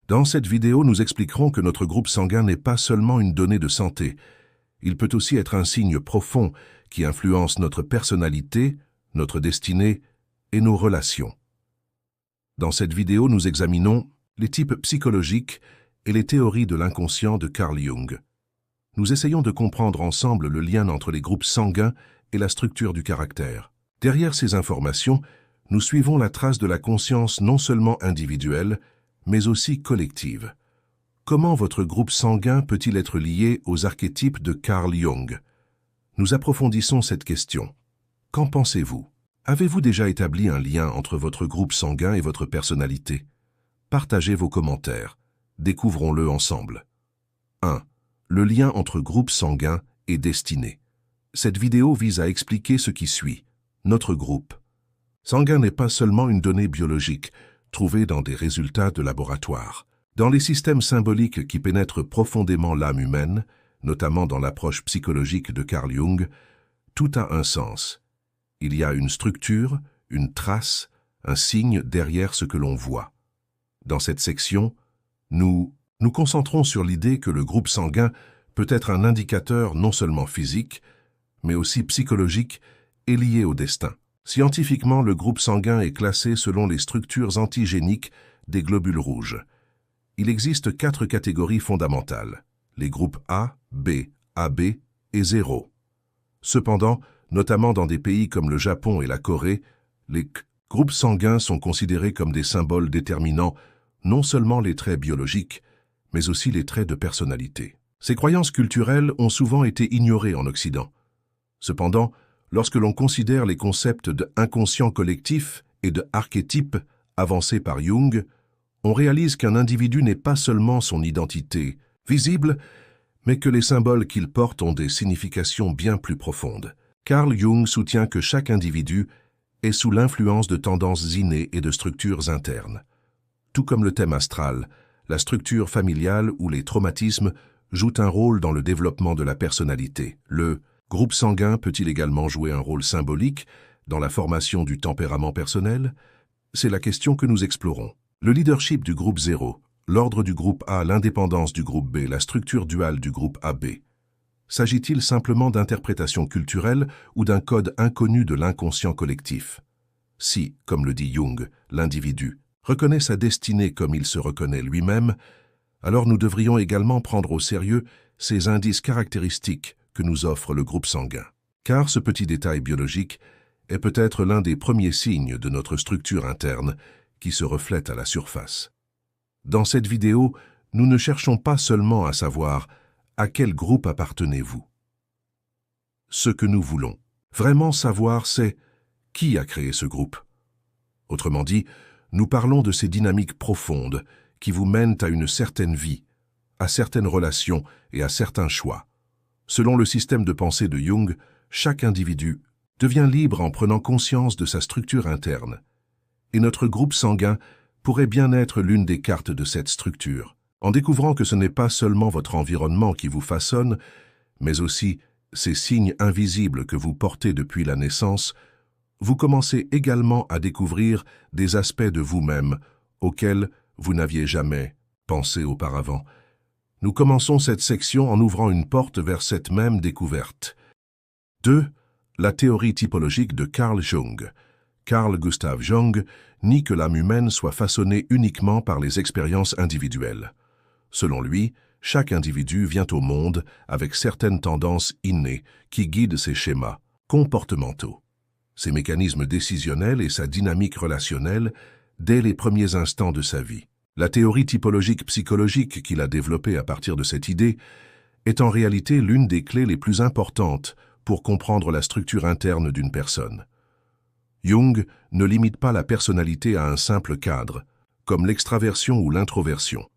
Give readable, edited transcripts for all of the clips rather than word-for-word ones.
Dans cette vidéo, nous expliquerons que notre groupe sanguin n'est pas seulement une donnée de santé. Il peut aussi être un signe profond qui influence notre personnalité, notre destinée et nos relations. Dans cette vidéo, nous examinons les types psychologiques et les théories de l'inconscient de Carl Jung. Nous essayons de comprendre ensemble le lien entre les groupes sanguins et la structure du caractère. Derrière ces informations, nous suivons la trace de la conscience non seulement individuelle, mais aussi collective. Comment votre groupe sanguin peut-il être lié aux archétypes de Carl Jung? Nous approfondissons cette question. Qu'en pensez-vous? Avez-vous déjà établi un lien entre votre groupe sanguin et votre personnalité? Partagez vos commentaires. Découvrons-le ensemble. 1. Le lien entre groupe sanguin et destinée. Cette vidéo vise à expliquer ce qui suit. Notre groupe sanguin n'est pas seulement une donnée biologique, trouvée dans des résultats de laboratoire. Dans les systèmes symboliques qui pénètrent profondément l'âme humaine, notamment dans l'approche psychologique de Carl Jung, tout a un sens. Il y a une structure, une trace, un signe derrière ce que l'on voit. Dans cette section, nous concentrons sur l'idée que le groupe sanguin peut être un indicateur non seulement physique, mais aussi psychologique et lié au destin. Scientifiquement, le groupe sanguin est classé selon les structures antigéniques des globules rouges. Il existe 4 catégories fondamentales, les groupes A, B, AB et 0. Cependant, notamment dans des pays comme le Japon et la Corée, les groupes sanguins sont considérés comme des symboles déterminant non seulement les traits biologiques, mais aussi les traits de personnalité. Ces croyances culturelles ont souvent été ignorées en Occident. Cependant, lorsque l'on considère les concepts d'inconscient collectif et de archétype avancés par Jung, on réalise qu'un individu n'est pas seulement son identité visible, mais que les symboles qu'il porte ont des significations bien plus profondes. Carl Jung soutient que chaque individu est sous l'influence de tendances innées et de structures internes. Tout comme le thème astral, la structure familiale ou les traumatismes jouent un rôle dans le développement de la personnalité. Le groupe sanguin peut-il également jouer un rôle symbolique dans la formation du tempérament personnel? C'est la question que nous explorons. Le leadership du groupe 0, l'ordre du groupe A, l'indépendance du groupe B, la structure duale du groupe AB. S'agit-il simplement d'interprétation culturelle ou d'un code inconnu de l'inconscient collectif? Si, comme le dit Jung, l'individu reconnaît sa destinée comme il se reconnaît lui-même, alors nous devrions également prendre au sérieux ces indices caractéristiques que nous offre le groupe sanguin. Car ce petit détail biologique est peut-être l'un des premiers signes de notre structure interne qui se reflète à la surface. Dans cette vidéo, nous ne cherchons pas seulement à savoir à quel groupe appartenez-vous. Ce que nous voulons vraiment savoir, c'est qui a créé ce groupe. Autrement dit, nous parlons de ces dynamiques profondes qui vous mènent à une certaine vie, à certaines relations et à certains choix. Selon le système de pensée de Jung, chaque individu devient libre en prenant conscience de sa structure interne. Et notre groupe sanguin pourrait bien être l'une des cartes de cette structure. En découvrant que ce n'est pas seulement votre environnement qui vous façonne, mais aussi ces signes invisibles que vous portez depuis la naissance, vous commencez également à découvrir des aspects de vous-même auxquels vous n'aviez jamais pensé auparavant. Nous commençons cette section en ouvrant une porte vers cette même découverte. 2. La théorie typologique de Carl Jung. Carl Gustav Jung nie que l'âme humaine soit façonnée uniquement par les expériences individuelles. Selon lui, chaque individu vient au monde avec certaines tendances innées qui guident ses schémas comportementaux, ses mécanismes décisionnels et sa dynamique relationnelle dès les premiers instants de sa vie. La théorie typologique psychologique qu'il a développée à partir de cette idée est en réalité l'une des clés les plus importantes pour comprendre la structure interne d'une personne. Jung ne limite pas la personnalité à un simple cadre, comme l'extraversion ou l'introversion.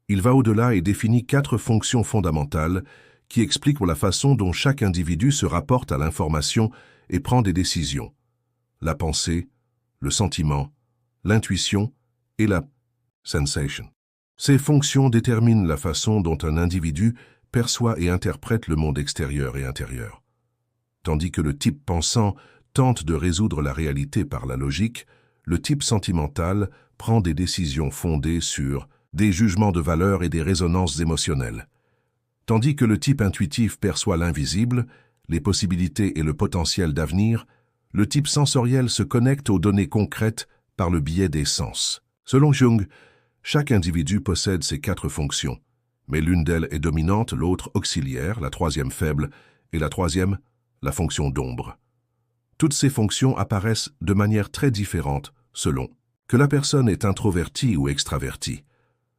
Il va au-delà et définit 4 fonctions fondamentales qui expliquent la façon dont chaque individu se rapporte à l'information et prend des décisions. La pensée, le sentiment, l'intuition et la sensation. Ces fonctions déterminent la façon dont un individu perçoit et interprète le monde extérieur et intérieur. Tandis que le type pensant tente de résoudre la réalité par la logique, le type sentimental prend des décisions fondées sur des jugements de valeur et des résonances émotionnelles. Tandis que le type intuitif perçoit l'invisible, les possibilités et le potentiel d'avenir, le type sensoriel se connecte aux données concrètes par le biais des sens. Selon Jung, chaque individu possède ces 4 fonctions, mais l'une d'elles est dominante, l'autre auxiliaire, la troisième faible, et la troisième, la fonction d'ombre. Toutes ces fonctions apparaissent de manière très différente selon que la personne est introvertie ou extravertie.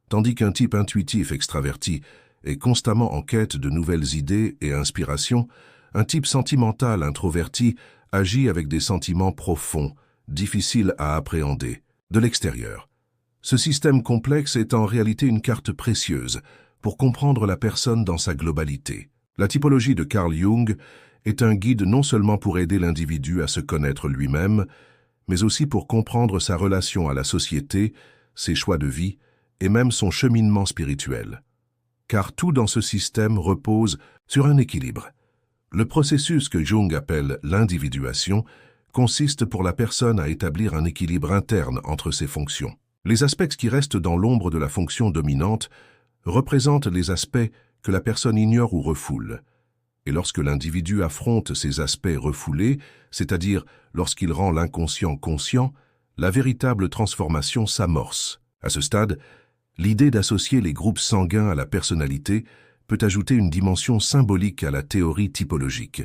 Tandis qu'un type intuitif extraverti est constamment en quête de nouvelles idées et inspirations, un type sentimental introverti agit avec des sentiments profonds, difficiles à appréhender, de l'extérieur. Ce système complexe est en réalité une carte précieuse pour comprendre la personne dans sa globalité. La typologie de Carl Jung est un guide non seulement pour aider l'individu à se connaître lui-même, mais aussi pour comprendre sa relation à la société, ses choix de vie et même son cheminement spirituel. Car tout dans ce système repose sur un équilibre. Le processus que Jung appelle l'individuation consiste pour la personne à établir un équilibre interne entre ses fonctions. Les aspects qui restent dans l'ombre de la fonction dominante représentent les aspects que la personne ignore ou refoule. Et lorsque l'individu affronte ces aspects refoulés, c'est-à-dire lorsqu'il rend l'inconscient conscient, la véritable transformation s'amorce. À ce stade, l'idée d'associer les groupes sanguins à la personnalité peut ajouter une dimension symbolique à la théorie typologique.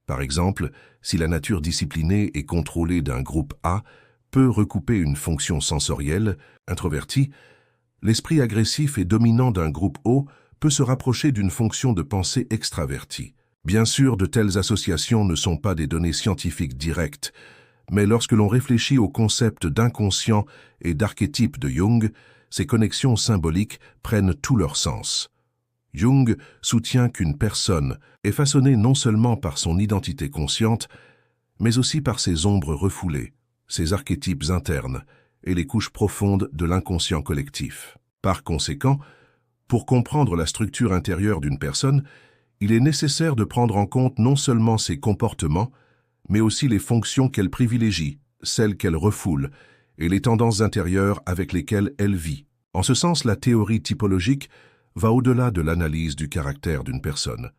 Par exemple, si la nature disciplinée et contrôlée d'un groupe A peut recouper une fonction sensorielle, introvertie, l'esprit agressif et dominant d'un groupe O peut se rapprocher d'une fonction de pensée extravertie. Bien sûr, de telles associations ne sont pas des données scientifiques directes, mais lorsque l'on réfléchit au concept d'inconscient et d'archétype de Jung, ces connexions symboliques prennent tout leur sens. Jung soutient qu'une personne est façonnée non seulement par son identité consciente, mais aussi par ses ombres refoulées, ses archétypes internes et les couches profondes de l'inconscient collectif. Par conséquent, pour comprendre la structure intérieure d'une personne, il est nécessaire de prendre en compte non seulement ses comportements, mais aussi les fonctions qu'elle privilégie, celles qu'elle refoule, et les tendances intérieures avec lesquelles elle vit. En ce sens, la théorie typologique va au-delà de l'analyse du caractère d'une personne.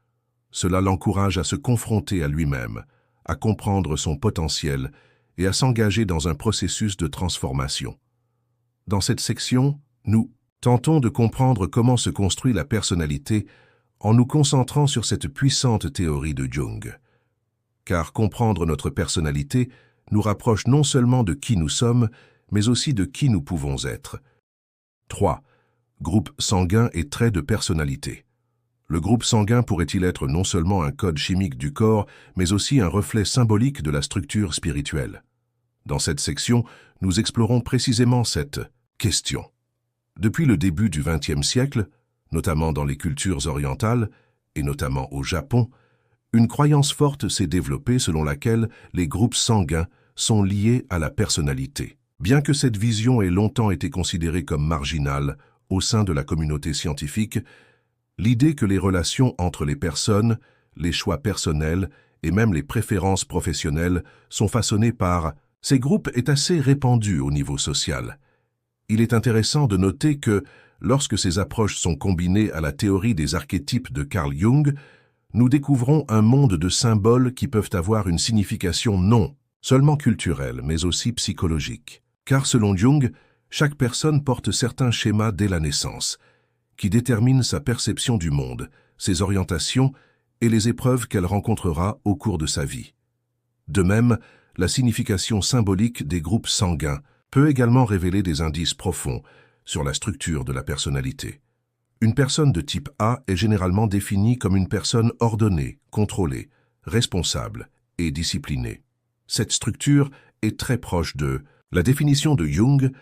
Cela l'encourage à se confronter à lui-même, à comprendre son potentiel et à s'engager dans un processus de transformation. Dans cette section, nous tentons de comprendre comment se construit la personnalité en nous concentrant sur cette puissante théorie de Jung. Car comprendre notre personnalité nous rapproche non seulement de qui nous sommes, mais aussi de qui nous pouvons être. 3. Groupe sanguin et traits de personnalité. Le groupe sanguin pourrait-il être non seulement un code chimique du corps, mais aussi un reflet symbolique de la structure spirituelle? Dans cette section, nous explorons précisément cette question. Depuis le début du XXe siècle, notamment dans les cultures orientales, et notamment au Japon, une croyance forte s'est développée selon laquelle les groupes sanguins sont liés à la personnalité. Bien que cette vision ait longtemps été considérée comme marginale au sein de la communauté scientifique, l'idée que les relations entre les personnes, les choix personnels et même les préférences professionnelles sont façonnées par ces groupes est assez répandue au niveau social. Il est intéressant de noter que, lorsque ces approches sont combinées à la théorie des archétypes de Carl Jung, nous découvrons un monde de symboles qui peuvent avoir une signification non seulement culturelle, mais aussi psychologique. Car selon Jung, chaque personne porte certains schémas dès la naissance, qui déterminent sa perception du monde, ses orientations et les épreuves qu'elle rencontrera au cours de sa vie. De même, la signification symbolique des groupes sanguins peut également révéler des indices profonds sur la structure de la personnalité. Une personne de type A est généralement définie comme une personne ordonnée, contrôlée, responsable et disciplinée. Cette structure est très proche de la définition de Jung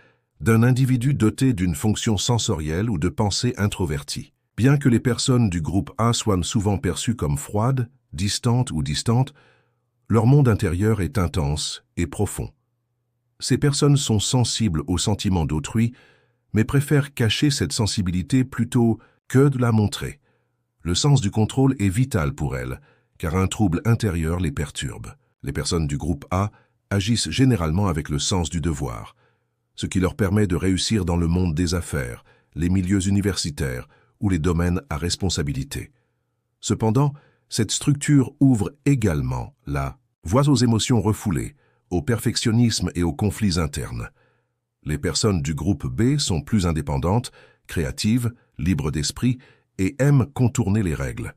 d'un individu doté d'une fonction sensorielle ou de pensée introvertie. Bien que les personnes du groupe A soient souvent perçues comme froides, distantes ou distantes, leur monde intérieur est intense et profond. Ces personnes sont sensibles aux sentiments d'autrui, mais préfèrent cacher cette sensibilité plutôt que de la montrer. Le sens du contrôle est vital pour elles, car un trouble intérieur les perturbe. Les personnes du groupe A agissent généralement avec le sens du devoir, ce qui leur permet de réussir dans le monde des affaires, les milieux universitaires ou les domaines à responsabilité. Cependant, cette structure ouvre également la voie aux émotions refoulées, au perfectionnisme et aux conflits internes. Les personnes du groupe B sont plus indépendantes, créatives, libres d'esprit et aiment contourner les règles.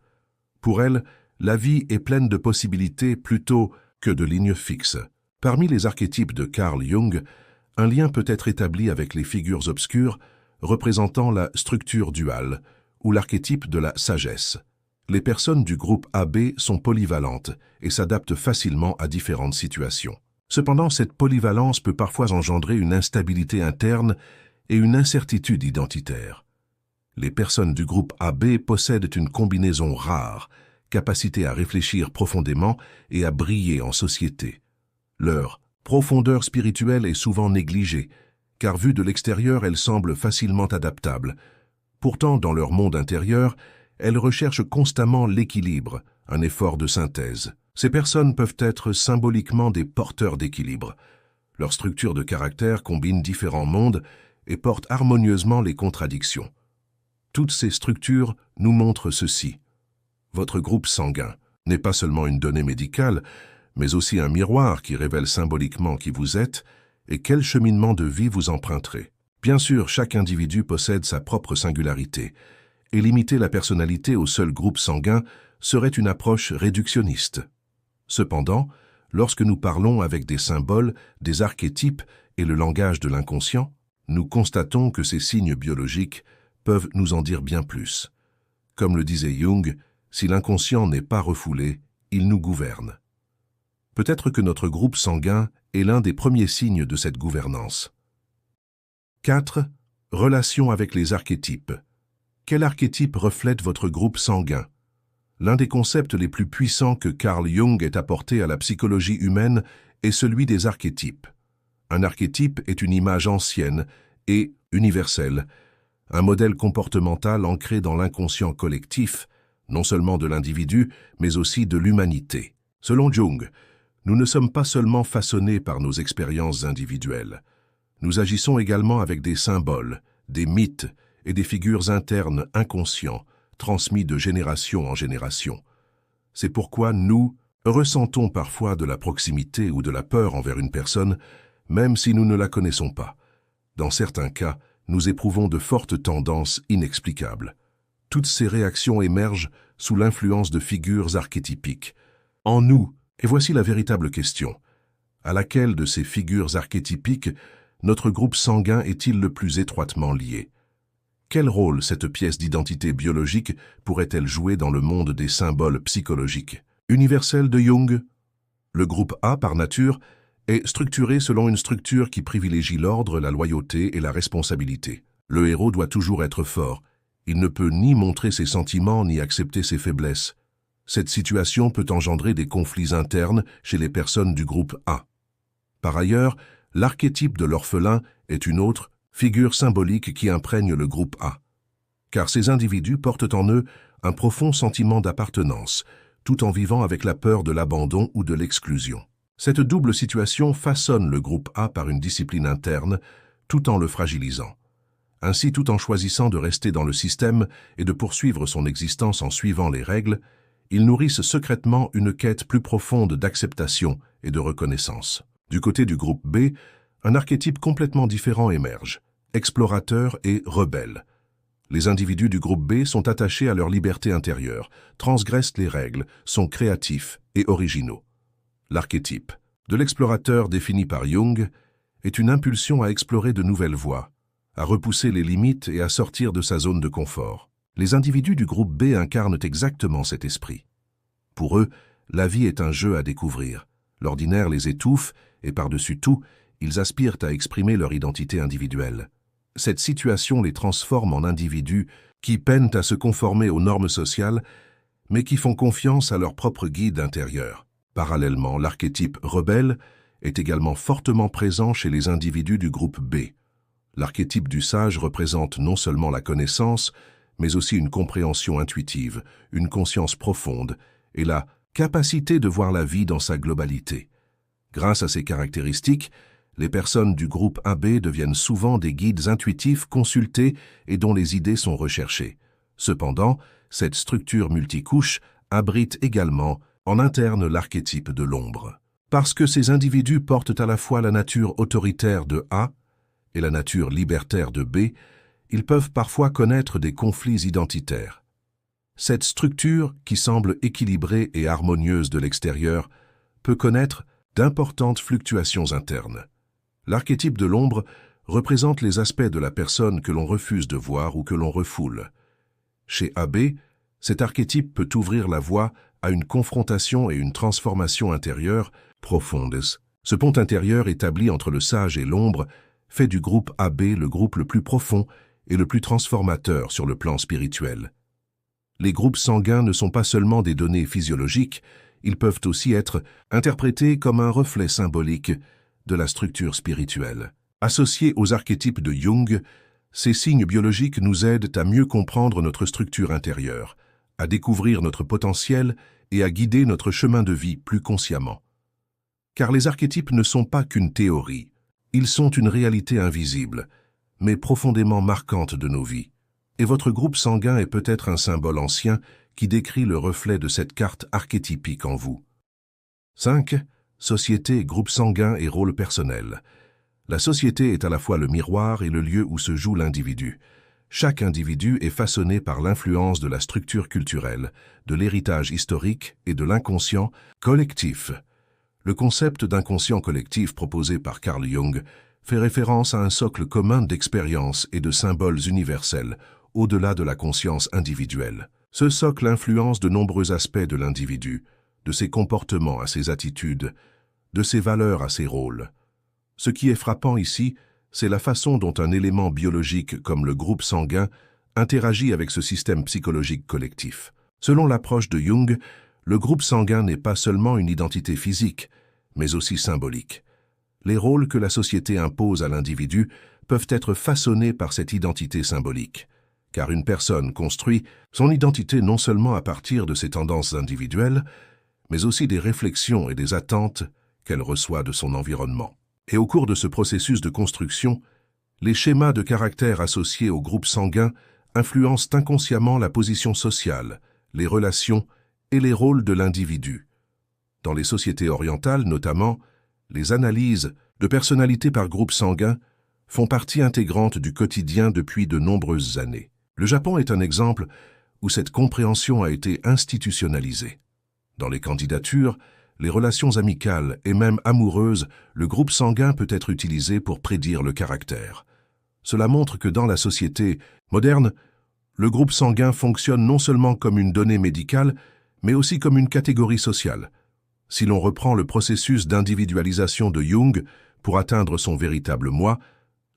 Pour elles, la vie est pleine de possibilités plutôt que de lignes fixes. Parmi les archétypes de Carl Jung, un lien peut être établi avec les figures obscures représentant la structure duale ou l'archétype de la sagesse. Les personnes du groupe AB sont polyvalentes et s'adaptent facilement à différentes situations. Cependant, cette polyvalence peut parfois engendrer une instabilité interne et une incertitude identitaire. Les personnes du groupe AB possèdent une combinaison rare, capacité à réfléchir profondément et à briller en société. Leur profondeur spirituelle est souvent négligée, car vue de l'extérieur, elles semblent facilement adaptables. Pourtant, dans leur monde intérieur, elles recherchent constamment l'équilibre, un effort de synthèse. Ces personnes peuvent être symboliquement des porteurs d'équilibre. Leur structure de caractère combine différents mondes et porte harmonieusement les contradictions. Toutes ces structures nous montrent ceci. Votre groupe sanguin n'est pas seulement une donnée médicale, mais aussi un miroir qui révèle symboliquement qui vous êtes et quel cheminement de vie vous emprunterez. Bien sûr, chaque individu possède sa propre singularité, et limiter la personnalité au seul groupe sanguin serait une approche réductionniste. Cependant, lorsque nous parlons avec des symboles, des archétypes et le langage de l'inconscient, nous constatons que ces signes biologiques peuvent nous en dire bien plus. Comme le disait Jung, si l'inconscient n'est pas refoulé, il nous gouverne. Peut-être que notre groupe sanguin est l'un des premiers signes de cette gouvernance. 4. Relation avec les archétypes. Quel archétype reflète votre groupe sanguin? L'un des concepts les plus puissants que Carl Jung ait apporté à la psychologie humaine est celui des archétypes. Un archétype est une image ancienne et universelle, un modèle comportemental ancré dans l'inconscient collectif, non seulement de l'individu, mais aussi de l'humanité. Selon Jung, nous ne sommes pas seulement façonnés par nos expériences individuelles. Nous agissons également avec des symboles, des mythes et des figures internes inconscients, transmis de génération en génération. C'est pourquoi nous ressentons parfois de la proximité ou de la peur envers une personne, même si nous ne la connaissons pas. Dans certains cas, nous éprouvons de fortes tendances inexplicables. Toutes ces réactions émergent sous l'influence de figures archétypiques. En nous, et voici la véritable question, à laquelle de ces figures archétypiques notre groupe sanguin est-il le plus étroitement lié? Quel rôle cette pièce d'identité biologique pourrait-elle jouer dans le monde des symboles psychologiques? Universel de Jung, le groupe A, par nature, est structuré selon une structure qui privilégie l'ordre, la loyauté et la responsabilité. Le héros doit toujours être fort. Il ne peut ni montrer ses sentiments ni accepter ses faiblesses. Cette situation peut engendrer des conflits internes chez les personnes du groupe A. Par ailleurs, l'archétype de l'orphelin est une autre figure symbolique qui imprègne le groupe A. Car ces individus portent en eux un profond sentiment d'appartenance, tout en vivant avec la peur de l'abandon ou de l'exclusion. Cette double situation façonne le groupe A par une discipline interne, tout en le fragilisant. Ainsi, tout en choisissant de rester dans le système et de poursuivre son existence en suivant les règles, ils nourrissent secrètement une quête plus profonde d'acceptation et de reconnaissance. Du côté du groupe B, un archétype complètement différent émerge, explorateur et rebelle. Les individus du groupe B sont attachés à leur liberté intérieure, transgressent les règles, sont créatifs et originaux. L'archétype de l'explorateur défini par Jung est une impulsion à explorer de nouvelles voies, à repousser les limites et à sortir de sa zone de confort. Les individus du groupe B incarnent exactement cet esprit. Pour eux, la vie est un jeu à découvrir. L'ordinaire les étouffe et par-dessus tout, ils aspirent à exprimer leur identité individuelle. Cette situation les transforme en individus qui peinent à se conformer aux normes sociales, mais qui font confiance à leur propre guide intérieur. Parallèlement, l'archétype rebelle est également fortement présent chez les individus du groupe B. L'archétype du sage représente non seulement la connaissance, mais aussi une compréhension intuitive, une conscience profonde et la capacité de voir la vie dans sa globalité. Grâce à ces caractéristiques, Les personnes du groupe AB deviennent souvent des guides intuitifs consultés et dont les idées sont recherchées. Cependant, cette structure multicouche abrite également en interne l'archétype de l'ombre. Parce que ces individus portent à la fois la nature autoritaire de A et la nature libertaire de B, ils peuvent parfois connaître des conflits identitaires. Cette structure, qui semble équilibrée et harmonieuse de l'extérieur, peut connaître d'importantes fluctuations internes. L'archétype de l'ombre représente les aspects de la personne que l'on refuse de voir ou que l'on refoule. Chez AB, cet archétype peut ouvrir la voie à une confrontation et une transformation intérieure profondes. Ce pont intérieur établi entre le sage et l'ombre fait du groupe AB le groupe le plus profond et le plus transformateur sur le plan spirituel. Les groupes sanguins ne sont pas seulement des données physiologiques, ils peuvent aussi être interprétés comme un reflet symbolique de la structure spirituelle. Associés aux archétypes de Jung, ces signes biologiques nous aident à mieux comprendre notre structure intérieure, à découvrir notre potentiel et à guider notre chemin de vie plus consciemment. Car les archétypes ne sont pas qu'une théorie, ils sont une réalité invisible, mais profondément marquante de nos vies. Et votre groupe sanguin est peut-être un symbole ancien qui décrit le reflet de cette carte archétypique en vous. 5. Société, groupe sanguin et rôle personnel. La société est à la fois le miroir et le lieu où se joue l'individu. Chaque individu est façonné par l'influence de la structure culturelle, de l'héritage historique et de l'inconscient collectif. Le concept d'inconscient collectif proposé par Carl Jung fait référence à un socle commun d'expériences et de symboles universels, au-delà de la conscience individuelle. Ce socle influence de nombreux aspects de l'individu, de ses comportements à ses attitudes, de ses valeurs à ses rôles. Ce qui est frappant ici, c'est la façon dont un élément biologique comme le groupe sanguin interagit avec ce système psychologique collectif. Selon l'approche de Jung, le groupe sanguin n'est pas seulement une identité physique, mais aussi symbolique. Les rôles que la société impose à l'individu peuvent être façonnés par cette identité symbolique, car une personne construit son identité non seulement à partir de ses tendances individuelles, mais aussi des réflexions et des attentes qu'elle reçoit de son environnement. Et au cours de ce processus de construction, les schémas de caractère associés au groupe sanguin influencent inconsciemment la position sociale, les relations et les rôles de l'individu. Dans les sociétés orientales notamment, les analyses de personnalité par groupe sanguin font partie intégrante du quotidien depuis de nombreuses années. Le Japon est un exemple où cette compréhension a été institutionnalisée. Dans les candidatures, les relations amicales et même amoureuses, le groupe sanguin peut être utilisé pour prédire le caractère. Cela montre que dans la société moderne, le groupe sanguin fonctionne non seulement comme une donnée médicale, mais aussi comme une catégorie sociale. Si l'on reprend le processus d'individualisation de Jung pour atteindre son véritable moi,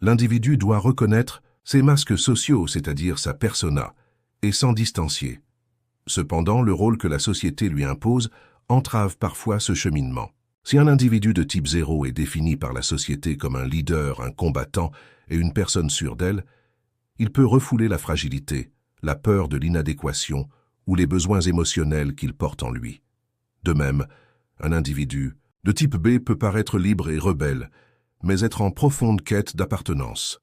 l'individu doit reconnaître ses masques sociaux, c'est-à-dire sa persona, et s'en distancier. Cependant, le rôle que la société lui impose entrave parfois ce cheminement. Si un individu de type 0 est défini par la société comme un leader, un combattant et une personne sûre d'elle, il peut refouler la fragilité, la peur de l'inadéquation ou les besoins émotionnels qu'il porte en lui. De même, un individu de type B peut paraître libre et rebelle, mais être en profonde quête d'appartenance.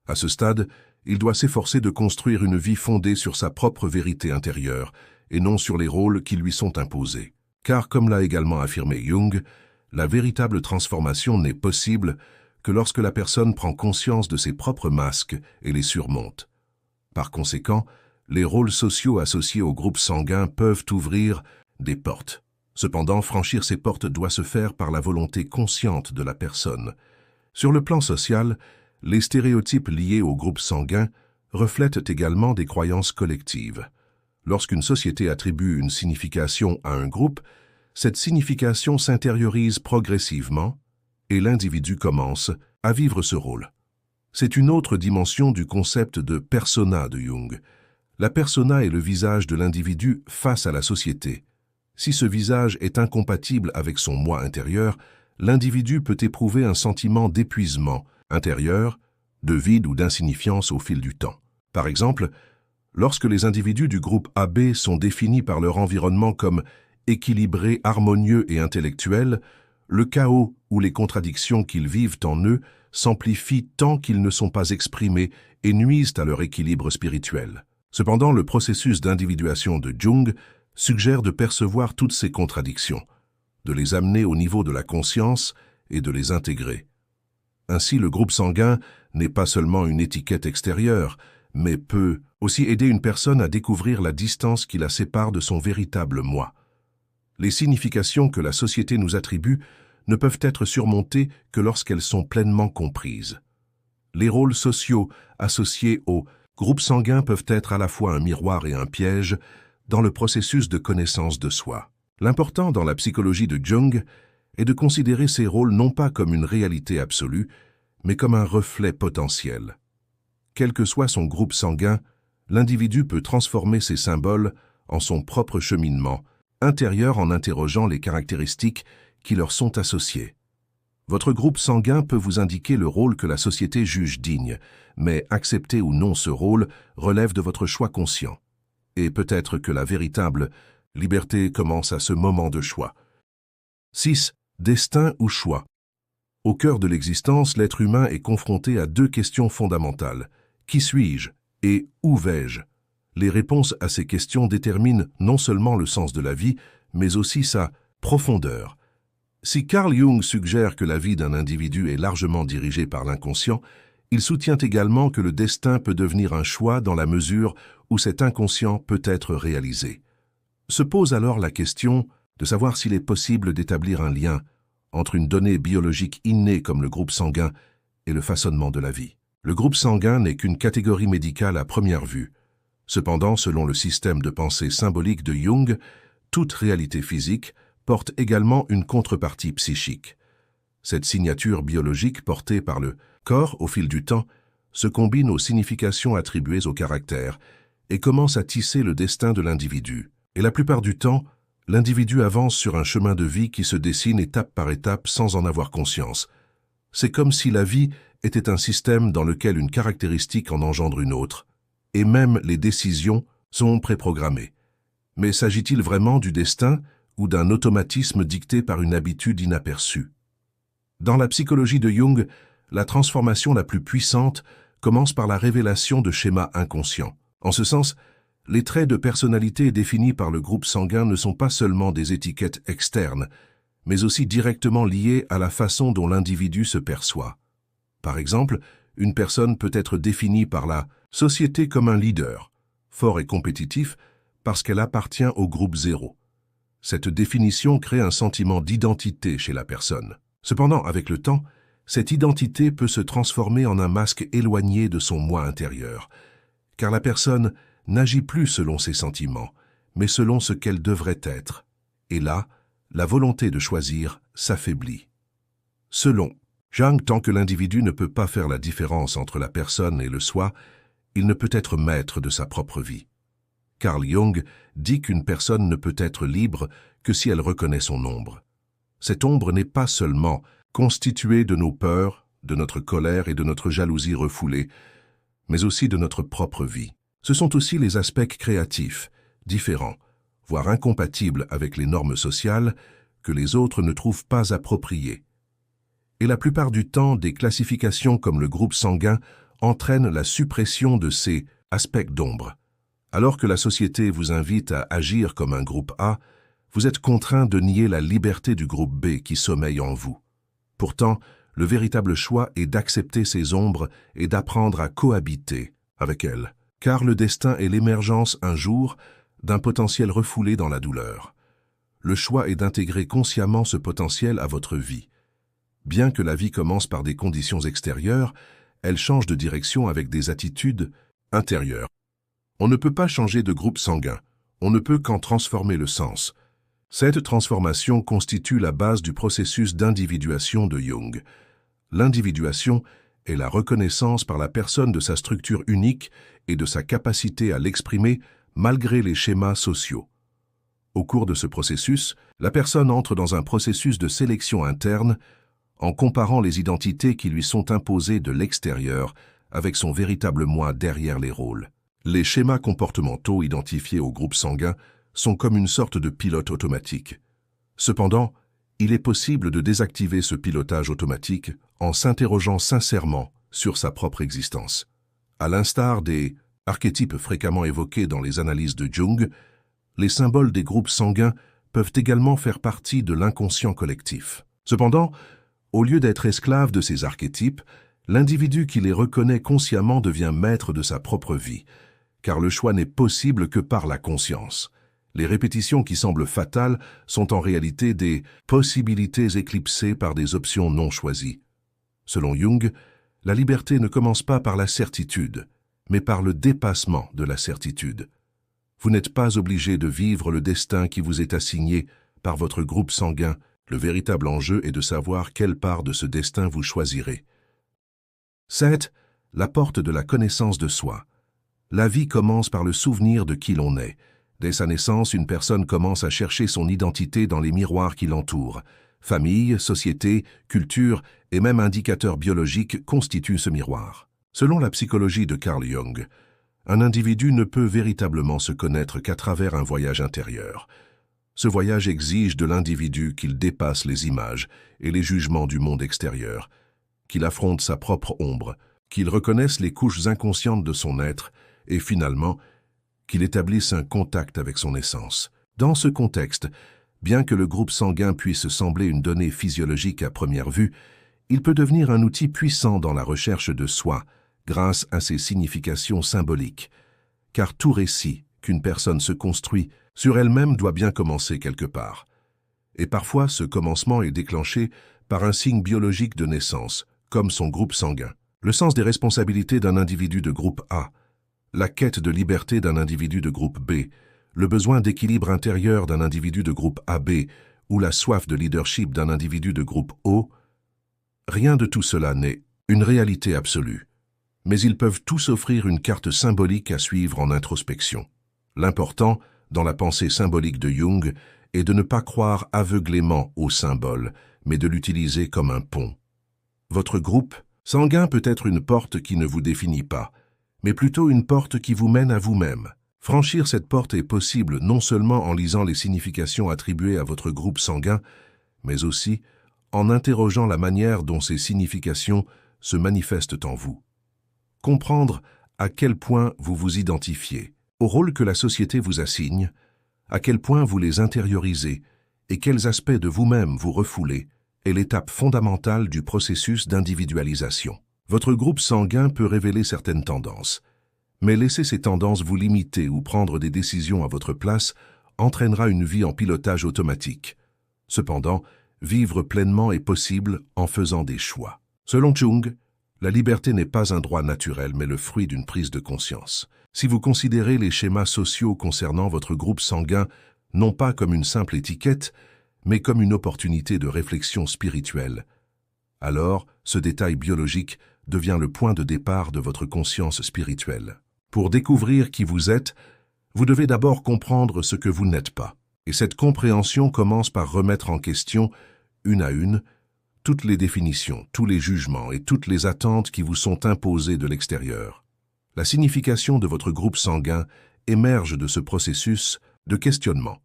À ce stade, il doit s'efforcer de construire une vie fondée sur sa propre vérité intérieure et non sur les rôles qui lui sont imposés. Car, comme l'a également affirmé Jung, la véritable transformation n'est possible que lorsque la personne prend conscience de ses propres masques et les surmonte. Par conséquent, les rôles sociaux associés au groupe sanguin peuvent ouvrir des portes. Cependant, franchir ces portes doit se faire par la volonté consciente de la personne. Sur le plan social, les stéréotypes liés au groupe sanguin reflètent également des croyances collectives. Lorsqu'une société attribue une signification à un groupe, cette signification s'intériorise progressivement et l'individu commence à vivre ce rôle. C'est une autre dimension du concept de persona de Jung. La persona est le visage de l'individu face à la société. Si ce visage est incompatible avec son moi intérieur, l'individu peut éprouver un sentiment d'épuisement intérieur, de vide ou d'insignifiance au fil du temps. Par exemple, lorsque les individus du groupe AB sont définis par leur environnement comme équilibrés, harmonieux et intellectuels, le chaos ou les contradictions qu'ils vivent en eux s'amplifient tant qu'ils ne sont pas exprimés et nuisent à leur équilibre spirituel. Cependant, le processus d'individuation de Jung suggère de percevoir toutes ces contradictions, de les amener au niveau de la conscience et de les intégrer. Ainsi, le groupe sanguin n'est pas seulement une étiquette extérieure, mais peut aussi aider une personne à découvrir la distance qui la sépare de son véritable moi. Les significations que la société nous attribue ne peuvent être surmontées que lorsqu'elles sont pleinement comprises. Les rôles sociaux associés au groupe sanguin peuvent être à la fois un miroir et un piège dans le processus de connaissance de soi. L'important dans la psychologie de Jung est de considérer ces rôles non pas comme une réalité absolue, mais comme un reflet potentiel. Quel que soit son groupe sanguin, l'individu peut transformer ces symboles en son propre cheminement intérieur en interrogeant les caractéristiques qui leur sont associées. Votre groupe sanguin peut vous indiquer le rôle que la société juge digne, mais accepter ou non ce rôle relève de votre choix conscient. Et peut-être que la véritable liberté commence à ce moment de choix. 6. Destin ou choix. Au cœur de l'existence, l'être humain est confronté à deux questions fondamentales. Qui suis-je et où vais-je? Les réponses à ces questions déterminent non seulement le sens de la vie, mais aussi sa profondeur. Si Carl Jung suggère que la vie d'un individu est largement dirigée par l'inconscient, il soutient également que le destin peut devenir un choix dans la mesure où cet inconscient peut être réalisé. Se pose alors la question de savoir s'il est possible d'établir un lien entre une donnée biologique innée comme le groupe sanguin et le façonnement de la vie. Le groupe sanguin n'est qu'une catégorie médicale à première vue. Cependant, selon le système de pensée symbolique de Jung, toute réalité physique porte également une contrepartie psychique. Cette signature biologique portée par le corps au fil du temps se combine aux significations attribuées au caractère et commence à tisser le destin de l'individu. Et la plupart du temps, l'individu avance sur un chemin de vie qui se dessine étape par étape sans en avoir conscience. C'est comme si la vie était un système dans lequel une caractéristique en engendre une autre, et même les décisions sont préprogrammées. Mais s'agit-il vraiment du destin ou d'un automatisme dicté par une habitude inaperçue? Dans la psychologie de Jung, la transformation la plus puissante commence par la révélation de schémas inconscients. En ce sens, les traits de personnalité définis par le groupe sanguin ne sont pas seulement des étiquettes externes, mais aussi directement liées à la façon dont l'individu se perçoit. Par exemple, une personne peut être définie par la société comme un leader, fort et compétitif, parce qu'elle appartient au groupe 0. Cette définition crée un sentiment d'identité chez la personne. Cependant, avec le temps, cette identité peut se transformer en un masque éloigné de son moi intérieur, car la personne n'agit plus selon ses sentiments, mais selon ce qu'elle devrait être. Et là, la volonté de choisir s'affaiblit. Selon Jung, tant que l'individu ne peut pas faire la différence entre la personne et le soi, il ne peut être maître de sa propre vie. Carl Jung dit qu'une personne ne peut être libre que si elle reconnaît son ombre. Cette ombre n'est pas seulement constituée de nos peurs, de notre colère et de notre jalousie refoulée, mais aussi de notre propre vie. Ce sont aussi les aspects créatifs, différents, voire incompatibles avec les normes sociales, que les autres ne trouvent pas appropriées. Et la plupart du temps, des classifications comme le groupe sanguin entraînent la suppression de ces aspects d'ombre. Alors que la société vous invite à agir comme un groupe A, vous êtes contraint de nier la liberté du groupe B qui sommeille en vous. Pourtant, le véritable choix est d'accepter ces ombres et d'apprendre à cohabiter avec elles, car le destin est l'émergence un jour d'un potentiel refoulé dans la douleur. Le choix est d'intégrer consciemment ce potentiel à votre vie. Bien que la vie commence par des conditions extérieures, elle change de direction avec des attitudes intérieures. On ne peut pas changer de groupe sanguin, on ne peut qu'en transformer le sens. Cette transformation constitue la base du processus d'individuation de Jung. L'individuation est la reconnaissance par la personne de sa structure unique et de sa capacité à l'exprimer malgré les schémas sociaux. Au cours de ce processus, la personne entre dans un processus de sélection interne en comparant les identités qui lui sont imposées de l'extérieur avec son véritable moi derrière les rôles. Les schémas comportementaux identifiés au groupe sanguin sont comme une sorte de pilote automatique. Cependant, Il est possible de désactiver ce pilotage automatique en s'interrogeant sincèrement sur sa propre existence. À l'instar des archétypes fréquemment évoqués dans les analyses de Jung, les symboles des groupes sanguins peuvent également faire partie de l'inconscient collectif. Cependant, au lieu d'être esclave de ces archétypes, l'individu qui les reconnaît consciemment devient maître de sa propre vie, car le choix n'est possible que par la conscience. Les répétitions qui semblent fatales sont en réalité des possibilités éclipsées par des options non choisies. Selon Jung, la liberté ne commence pas par la certitude, mais par le dépassement de la certitude. Vous n'êtes pas obligé de vivre le destin qui vous est assigné par votre groupe sanguin. Le véritable enjeu est de savoir quelle part de ce destin vous choisirez. 7. La porte de la connaissance de soi. La vie commence par le souvenir de qui l'on est. Dès sa naissance, une personne commence à chercher son identité dans les miroirs qui l'entourent. Famille, société, culture et même indicateurs biologiques constituent ce miroir. Selon la psychologie de Carl Jung, un individu ne peut véritablement se connaître qu'à travers un voyage intérieur. Ce voyage exige de l'individu qu'il dépasse les images et les jugements du monde extérieur, qu'il affronte sa propre ombre, qu'il reconnaisse les couches inconscientes de son être et finalement, qu'il établisse un contact avec son essence. Dans ce contexte, bien que le groupe sanguin puisse sembler une donnée physiologique à première vue, il peut devenir un outil puissant dans la recherche de soi, grâce à ses significations symboliques. Car tout récit qu'une personne se construit sur elle-même doit bien commencer quelque part. Et parfois, ce commencement est déclenché par un signe biologique de naissance, comme son groupe sanguin. Le sens des responsabilités d'un individu de groupe A, la quête de liberté d'un individu de groupe B, le besoin d'équilibre intérieur d'un individu de groupe AB ou la soif de leadership d'un individu de groupe O, rien de tout cela n'est une réalité absolue. Mais ils peuvent tous offrir une carte symbolique à suivre en introspection. L'important, dans la pensée symbolique de Jung, est de ne pas croire aveuglément au symbole, mais de l'utiliser comme un pont. Votre groupe sanguin peut être une porte qui ne vous définit pas, mais plutôt une porte qui vous mène à vous-même. Franchir cette porte est possible non seulement en lisant les significations attribuées à votre groupe sanguin, mais aussi en interrogeant la manière dont ces significations se manifestent en vous. Comprendre à quel point vous vous identifiez, au rôle que la société vous assigne, à quel point vous les intériorisez et quels aspects de vous-même vous refoulez est l'étape fondamentale du processus d'individualisation. Votre groupe sanguin peut révéler certaines tendances, mais laisser ces tendances vous limiter ou prendre des décisions à votre place entraînera une vie en pilotage automatique. Cependant, vivre pleinement est possible en faisant des choix. Selon Jung, la liberté n'est pas un droit naturel, mais le fruit d'une prise de conscience. Si vous considérez les schémas sociaux concernant votre groupe sanguin non pas comme une simple étiquette, mais comme une opportunité de réflexion spirituelle, alors ce détail biologique devient le point de départ de votre conscience spirituelle. Pour découvrir qui vous êtes, vous devez d'abord comprendre ce que vous n'êtes pas. Et cette compréhension commence par remettre en question, une à une, toutes les définitions, tous les jugements et toutes les attentes qui vous sont imposées de l'extérieur. La signification de votre groupe sanguin émerge de ce processus de questionnement,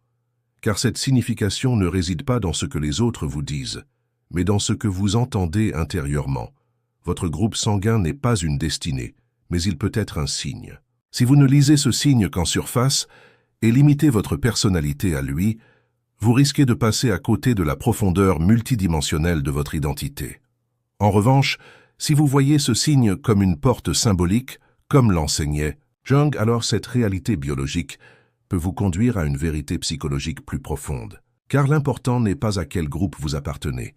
car cette signification ne réside pas dans ce que les autres vous disent, mais dans ce que vous entendez intérieurement. Votre groupe sanguin n'est pas une destinée, mais il peut être un signe. Si vous ne lisez ce signe qu'en surface et limitez votre personnalité à lui, vous risquez de passer à côté de la profondeur multidimensionnelle de votre identité. En revanche, si vous voyez ce signe comme une porte symbolique, comme l'enseignait Jung, alors cette réalité biologique peut vous conduire à une vérité psychologique plus profonde. Car l'important n'est pas à quel groupe vous appartenez,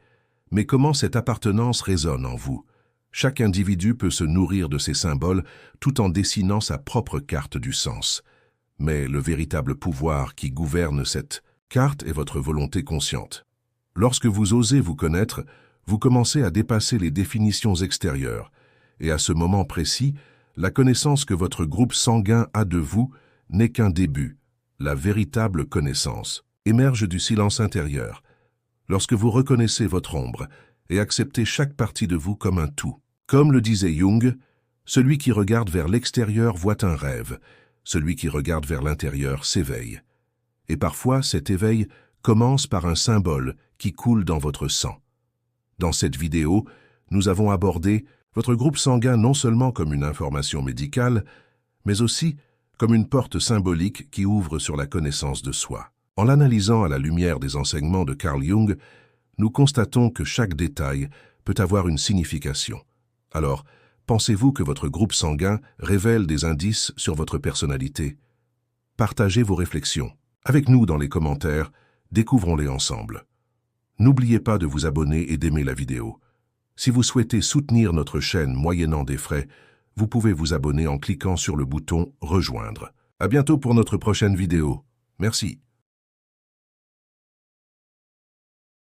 mais comment cette appartenance résonne en vous. Chaque individu peut se nourrir de ces symboles tout en dessinant sa propre carte du sens. Mais le véritable pouvoir qui gouverne cette carte est votre volonté consciente. Lorsque vous osez vous connaître, vous commencez à dépasser les définitions extérieures, et à ce moment précis, la connaissance que votre groupe sanguin a de vous n'est qu'un début. La véritable connaissance émerge du silence intérieur, lorsque vous reconnaissez votre ombre et acceptez chaque partie de vous comme un tout. Comme le disait Jung, celui qui regarde vers l'extérieur voit un rêve, celui qui regarde vers l'intérieur s'éveille. Et parfois, cet éveil commence par un symbole qui coule dans votre sang. Dans cette vidéo, nous avons abordé votre groupe sanguin non seulement comme une information médicale, mais aussi comme une porte symbolique qui ouvre sur la connaissance de soi. En l'analysant à la lumière des enseignements de Carl Jung, nous constatons que chaque détail peut avoir une signification. Alors, pensez-vous que votre groupe sanguin révèle des indices sur votre personnalité? Partagez vos réflexions. Avec nous dans les commentaires, découvrons-les ensemble. N'oubliez pas de vous abonner et d'aimer la vidéo. Si vous souhaitez soutenir notre chaîne moyennant des frais, vous pouvez vous abonner en cliquant sur le bouton « Rejoindre ». À bientôt pour notre prochaine vidéo. Merci.